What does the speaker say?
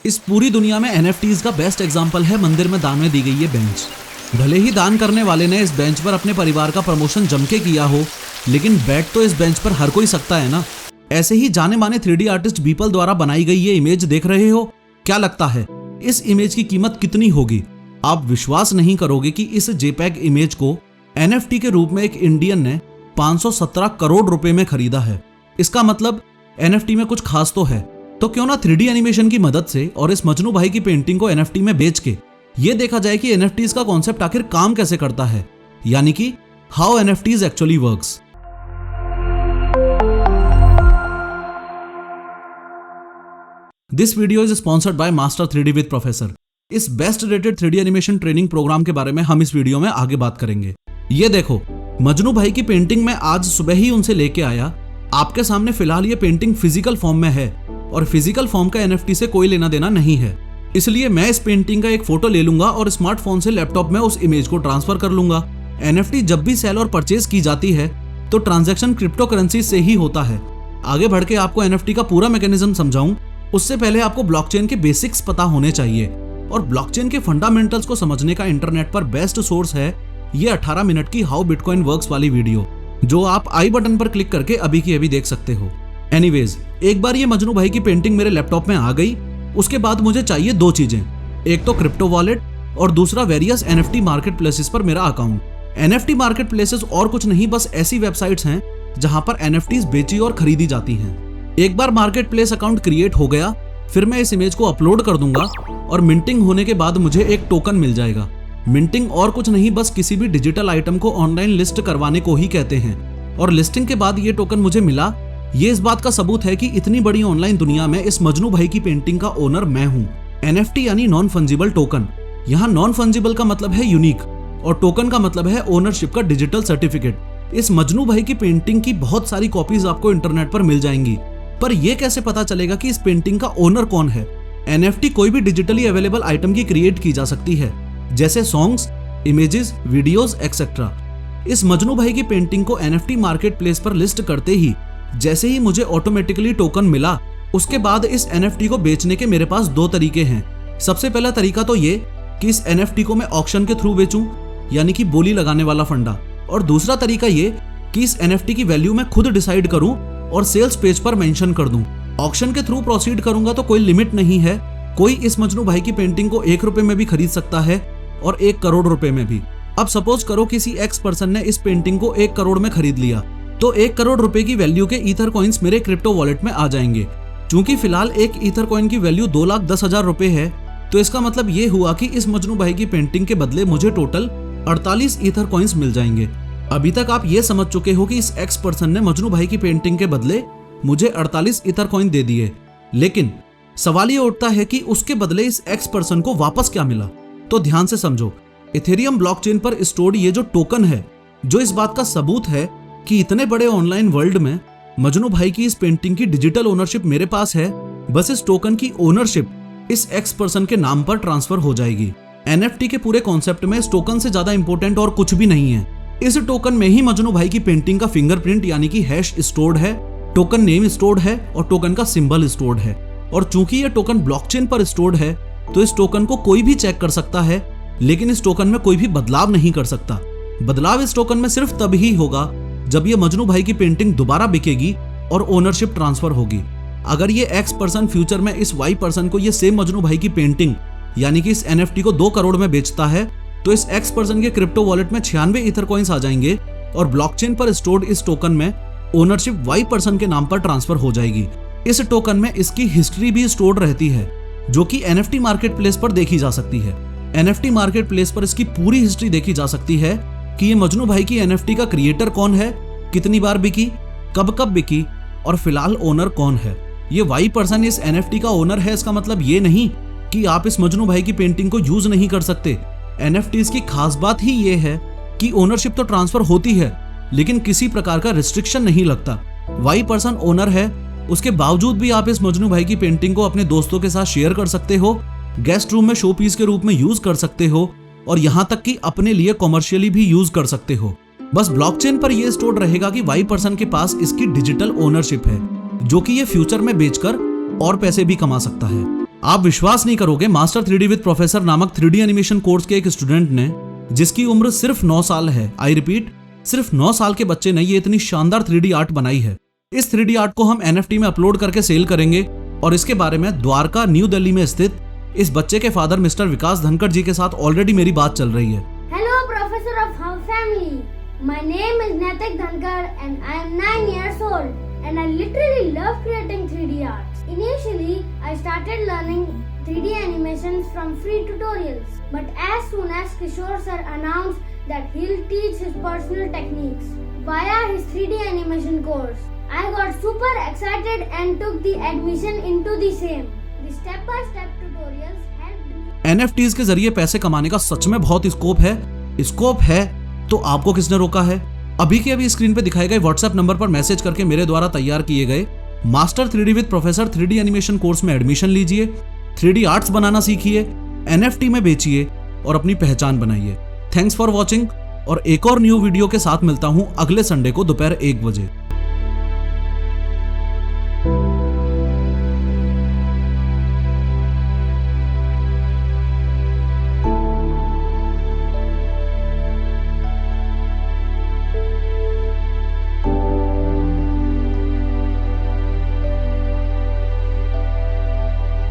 इस पूरी दुनिया में NFTs का बेस्ट एग्जाम्पल है मंदिर में दान में दी गई ये बेंच। भले ही दान करने वाले ने इस बेंच पर अपने परिवार का प्रमोशन जम के किया हो, लेकिन बैठ तो इस बेंच पर हर कोई सकता है ना। ऐसे ही जाने माने 3D आर्टिस्ट बीपल द्वारा बनाई गई ये इमेज देख रहे हो। क्या लगता है इस इमेज की कीमत कितनी होगी? आप विश्वास नहीं करोगे कि इस JPEG इमेज को NFT के रूप में एक इंडियन ने 517 करोड़ रुपए में खरीदा है। इसका मतलब NFT में कुछ खास तो है। तो क्यों ना 3D एनिमेशन की मदद से और इस मजनू भाई की पेंटिंग को NFT में बेच के ये देखा जाए कि NFTs का कॉन्सेप्ट आखिर काम कैसे करता है, यानी कि how NFTs actually works. This video is sponsored by master 3D with professor. इस best rated 3D animation training program के बारे में हम इस वीडियो में आगे बात करेंगे। ये देखो, मजनू भाई की पेंटिंग मैं आज सुबह ही उनसे लेके आया। आपके सामने फिलहाल ये पेंटिंग फिजिकल फॉर्म में है और फिजिकल फॉर्म का NFT से कोई लेना देना नहीं है। इसलिए मैं इस पेंटिंग का एक फोटो ले लूंगा और स्मार्टफोन से लैपटॉप में उस इमेज को ट्रांसफर कर लूंगा। NFT जब भी सेल और परचेज की जाती है तो ट्रांजैक्शन क्रिप्टो करेंसी से ही होता है। आगे बढ़ के आपको NFT का पूरा मैकेनिज्म समझाऊं, उससे पहले आपको ब्लॉकचेन के बेसिक्स पता होने चाहिए। और ब्लॉकचेन के फंडामेंटल्स को समझने का इंटरनेट पर बेस्ट सोर्स है ये 18 मिनट की हाउ बिटकॉइन वर्क्स वाली वीडियो, जो आप आई बटन पर क्लिक करके अभी की अभी देख सकते हो। एनीवेज, एक बार ये मजनू भाई की पेंटिंग मेरे लैपटॉप में आ गई, उसके बाद मुझे चाहिए दो चीजें। एक तो क्रिप्टो वॉलेट और दूसरा वेरियस NFT मार्केट प्लेसेस पर मेरा अकाउंट। NFT मार्केट प्लेसेस और कुछ नहीं, बस ऐसी वेबसाइट्स हैं जहां पर NFTs बेची और खरीदी जाती हैं। एक बार मार्केट प्लेस अकाउंट क्रिएट हो गया, फिर मैं इस इमेज को अपलोड कर दूंगा और मिंटिंग होने के बाद मुझे एक टोकन मिल जाएगा। मिंटिंग और कुछ नहीं, बस किसी भी डिजिटल आइटम को ऑनलाइन लिस्ट करवाने को ही कहते हैं। और लिस्टिंग के बाद ये टोकन मुझे मिला, ये इस बात का सबूत है कि इतनी बड़ी ऑनलाइन दुनिया में इस मजनू भाई की पेंटिंग का ओनर मैं हूँ। NFT यानी नॉन फंजिबल टोकन। यहाँ नॉन फंजिबल का मतलब है यूनिक और टोकन का मतलब है ओनरशिप का डिजिटल सर्टिफिकेट। इस मजनू भाई की पेंटिंग की बहुत सारी कॉपीज आपको इंटरनेट पर मिल जाएंगी, पर यह कैसे पता चलेगा कि इस पेंटिंग का ओनर कौन है? NFT कोई भी डिजिटली अवेलेबल आइटम की क्रिएट की जा सकती है, जैसे सॉन्ग्स, इमेजेस, वीडियोस एक्सेट्रा। इस मजनू भाई की पेंटिंग को NFT मार्केट प्लेस पर लिस्ट करते ही जैसे ही मुझे ऑटोमेटिकली टोकन मिला, उसके बाद इस NFT को बेचने के मेरे पास दो तरीके हैं। सबसे पहला तरीका तो ये कि इस NFT को मैं ऑक्शन के थ्रू बेचूं, यानी कि बोली लगाने वाला फंडा। और दूसरा तरीका ये कि इस NFT की वैल्यू मैं खुद डिसाइड करूं और सेल्स पेज पर मेंशन कर दूं। ऑक्शन के थ्रू प्रोसीड करूंगा तो कोई लिमिट नहीं है, कोई इस मजनू भाई की पेंटिंग को 1 रुपए में भी खरीद सकता है और 1 करोड़ रुपए में भी। अब सपोज करो किसी X पर्सन ने इस पेंटिंग को 1 करोड़ में खरीद लिया, तो 1 करोड़ रुपए की वैल्यू के ईथर कॉइन्स मेरे क्रिप्टो वॉलेट में आ जाएंगे। चूंकि फिलहाल एक ईथर कॉइन की वैल्यू 2,10,000 रुपए है, तो इसका मतलब ये हुआ कि इस मजनू भाई की पेंटिंग के बदले मुझे टोटल 48 ईथर कॉइन्स मिल जाएंगे। अभी तक आप ये समझ चुके हो कि इस X पर्सन ने मजनू भाई की पेंटिंग के बदले मुझे 48 ईथर कॉइन दे दिए, लेकिन सवाल ये उठता है कि उसके बदले इस X पर्सन को वापस क्या मिला? तो ध्यान से समझो, इथेरियम ब्लॉकचेन पर स्टोर्ड ये जो टोकन है, जो इस बात का सबूत है कि इतने बड़े ऑनलाइन वर्ल्ड में मजनू भाई की इस पेंटिंग की डिजिटल ओनरशिप मेरे पास है। बस इस टोकन की ओनरशिप इस X पर्सन के नाम पर ट्रांसफर हो जाएगी। NFT के पूरे कॉन्सेप्ट में इस टोकन से ज्यादा इंपॉर्टेंट और कुछ भी नहीं है। इस टोकन में ही मजनू भाई की पेंटिंग का फिंगरप्रिंट यानी कि हैश स्टोर्ड है, टोकन नेम स्टोर्ड है और टोकन का सिंबल स्टोर्ड है। और चूंकि यह टोकन ब्लॉकचेन पर स्टोर्ड है, तो इस टोकन को कोई भी चेक कर सकता है, लेकिन इस टोकन में कोई भी बदलाव नहीं कर सकता। बदलाव इस टोकन में सिर्फ तभी होगा जब ये मजनू भाई की पेंटिंग दोबारा बिकेगी और ओनरशिप ट्रांसफर होगी। अगर ये X पर्सन फ्यूचर में इस Y पर्सन को ये सेम मजनू भाई की पेंटिंग यानी कि इस NFT को 2 करोड़ में बेचता है, तो इस X पर्सन के क्रिप्टो वॉलेट में 96 ईथर कॉइन्स आ जाएंगे और ब्लॉकचेन पर स्टोर्ड इस टोकन में ओनरशिप Y पर्सन के नाम पर ट्रांसफर हो जाएगी। इस टोकन में इसकी हिस्ट्री भी स्टोर्ड रहती है, जो कि NFT मार्केट प्लेस पर देखी जा सकती है। NFT मार्केट प्लेस पर इसकी पूरी हिस्ट्री देखी जा सकती है कि ये मजनू भाई की NFT का क्रिएटर कौन है, कितनी बार बिकी, कब कब बिकी और फिलहाल ओनर कौन है। ये Y पर्सन इस NFT का ओनर है, इसका मतलब ये नहीं कि आप इस मजनू भाई की पेंटिंग को यूज नहीं कर सकते। NFTs की खास बात ही ये है कि ओनरशिप तो ट्रांसफर होती है, लेकिन किसी प्रकार का रिस्ट्रिक्शन नहीं लगता। Y पर्सन ओनर है, उसके बावजूद भी आप इस मजनू भाई की पेंटिंग को अपने दोस्तों के साथ शेयर कर सकते हो, गेस्ट रूम में शो पीस के रूप में यूज कर सकते हो और यहाँ तक कि अपने लिए कॉमर्शियली भी यूज कर सकते हो। बस ब्लॉकचेन पर यह स्टोर्ड रहेगा कि Y पर्सन के पास इसकी डिजिटल ओनरशिप है, जो कि ये फ्यूचर में बेचकर और पैसे भी कमा सकता है। आप विश्वास नहीं करोगे, मास्टर 3D विद प्रोफेसर नामक 3D एनिमेशन कोर्स के एक स्टूडेंट ने, जिसकी उम्र सिर्फ 9 साल है, आई रिपीट सिर्फ 9 साल के बच्चे ने ये इतनी शानदार 3D आर्ट बनाई है। इस 3D आर्ट को हम NFT में अपलोड करके सेल करेंगे और इसके बारे में द्वारका न्यू दिल्ली में स्थित इस बच्चे के फादर मिस्टर विकास धनखड़ जी के साथ ऑलरेडी मेरी बात चल रही है। Hello, Professor of our family. My name is Naitik Dhankar and I am 9 years old and I literally love creating 3D arts. Initially, I started learning 3D animations from free tutorials. But as soon as Kishore sir announced that he'll teach his personal techniques via his 3D animation course, I got super excited and took the admission into the same. The step-by-step tutorials helped me. NFTs के जरिए पैसे कमाने का सच में बहुत scope है तो आपको किसने रोका है? अभी के अभी स्क्रीन पे दिखाए गए व्हाट्सएप नंबर पर मैसेज करके मेरे द्वारा तैयार किए गए master 3D with professor 3D animation course में एडमिशन लीजिए, 3D आर्ट्स बनाना सीखिए, NFT में बेचिए और अपनी पहचान बनाइए। थैंक्स फॉर वॉचिंग और एक और न्यू वीडियो के साथ मिलता हूं अगले संडे को दोपहर 1 बजे।